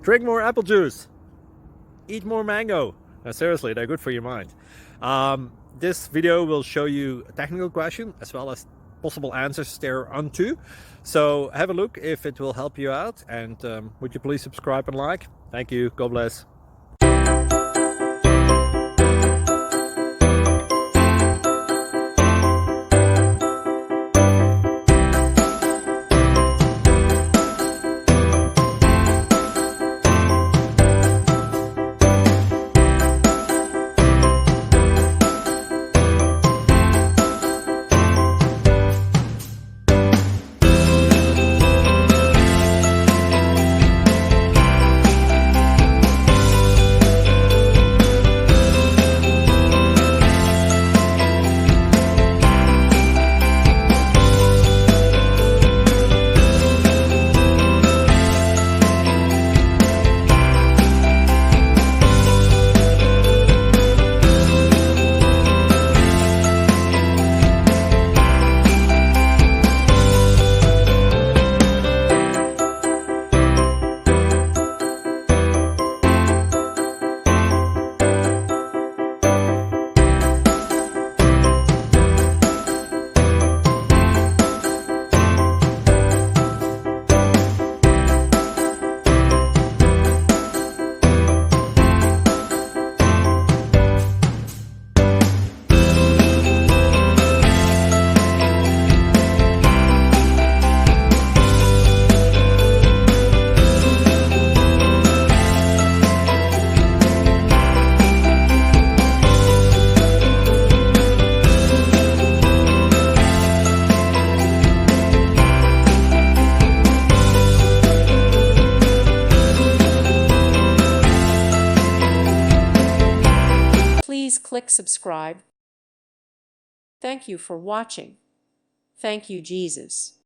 Drink more apple juice. Eat more mango. Seriously, they're good for your mind. This video will show you a technical question as well as possible answers thereunto. So have a look if it will help you out, and would you please subscribe and like? Thank you. God bless. Please click subscribe. Thank you for watching. Thank you, Jesus.